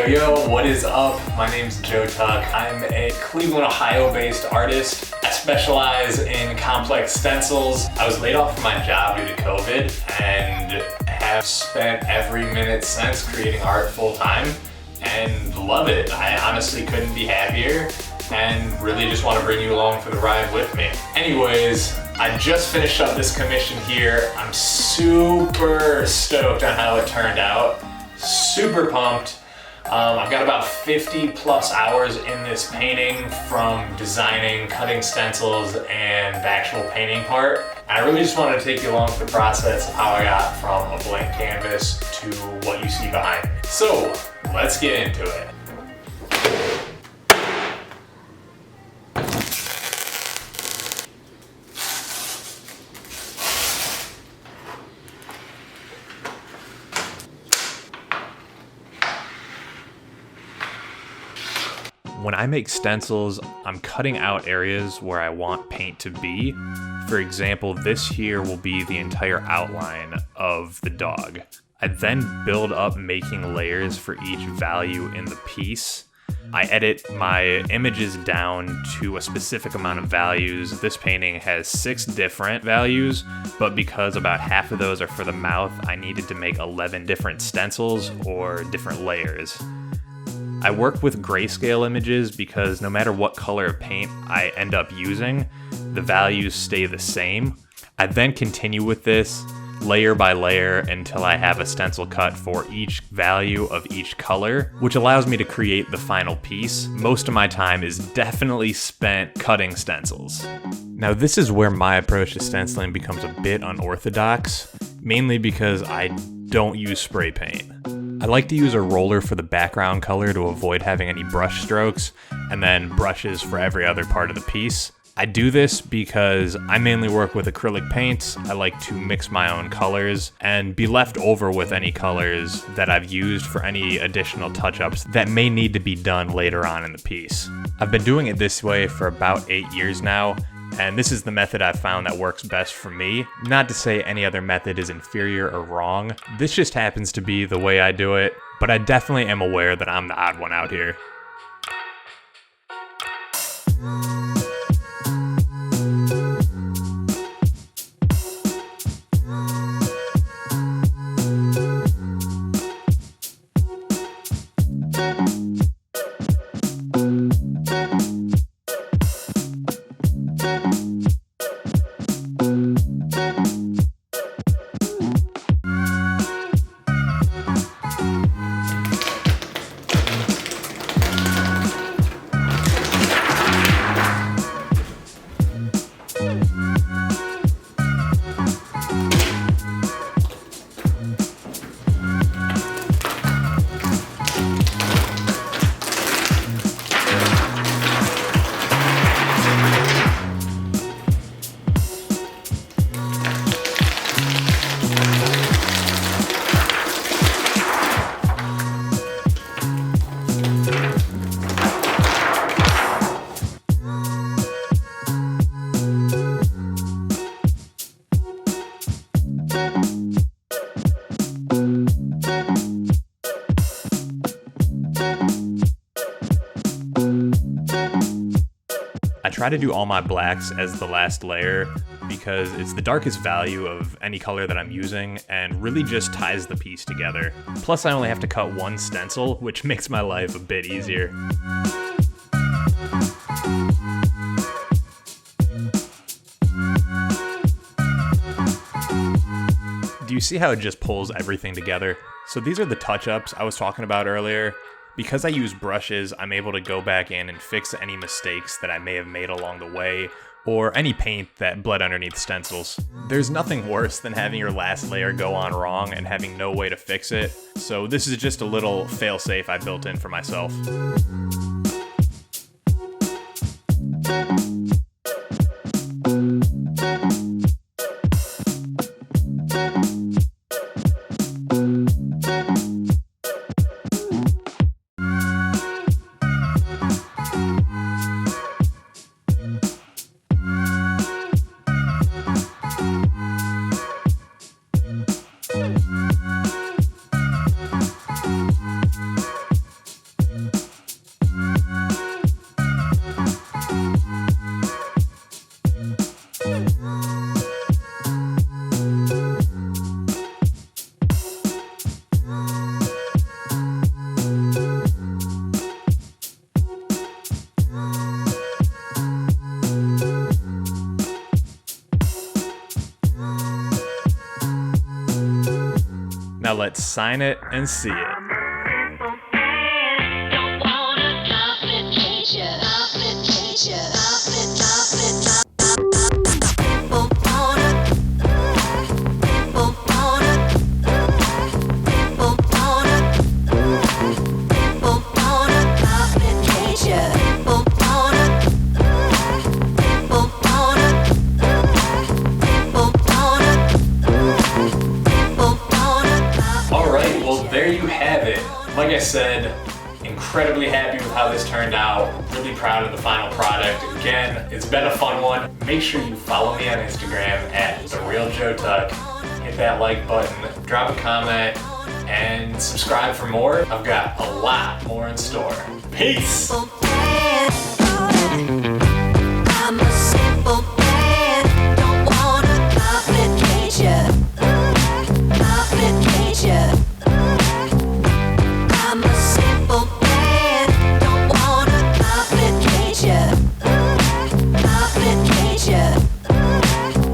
Yo, what is up? My name's Joe Tuck. I'm a Cleveland, Ohio-based artist. I specialize in complex stencils. I was laid off from my job due to COVID and have spent every minute since creating art full-time and love it. I honestly couldn't be happier and really just want to bring you along for the ride with me. Anyways, I just finished up this commission here. I'm super stoked on how it turned out. Super pumped. I've got about 50 plus hours in this painting, from designing, cutting stencils, and the actual painting part. And I really just wanted to take you along the process of how I got from a blank canvas to what you see behind me. So let's get into it. When I make stencils, I'm cutting out areas where I want paint to be. For example, this here will be the entire outline of the dog. I then build up making layers for each value in the piece. I edit my images down to a specific amount of values. This painting has 6 different values, but because about half of those are for the mouth, I needed to make 11 different stencils or different layers. I work with grayscale images because no matter what color of paint I end up using, the values stay the same. I then continue with this layer by layer until I have a stencil cut for each value of each color, which allows me to create the final piece. Most of my time is definitely spent cutting stencils. Now, this is where my approach to stenciling becomes a bit unorthodox, mainly because I don't use spray paint. I like to use a roller for the background color to avoid having any brush strokes, and then brushes for every other part of the piece. I do this because I mainly work with acrylic paints. I like to mix my own colors and be left over with any colors that I've used for any additional touch-ups that may need to be done later on in the piece. I've been doing it this way for about 8 years now, and this is the method I've found that works best for me. Not to say any other method is inferior or wrong. This just happens to be the way I do it, but I definitely am aware that I'm the odd one out here. I try to do all my blacks as the last layer because it's the darkest value of any color that I'm using and really just ties the piece together. Plus, I only have to cut one stencil, which makes my life a bit easier. Do you see how it just pulls everything together? So these are the touch-ups I was talking about earlier. Because I use brushes, I'm able to go back in and fix any mistakes that I may have made along the way, or any paint that bled underneath stencils. There's nothing worse than having your last layer go on wrong and having no way to fix it, so this is just a little fail-safe I built in for myself. Now let's sign it and see it. There you have it. Like I said, incredibly happy with how this turned out. Really proud of the final product. Again, it's been a fun one. Make sure you follow me on Instagram at TheRealJoeTuck. Hit that like button, drop a comment, and subscribe for more. I've got a lot more in store. Peace!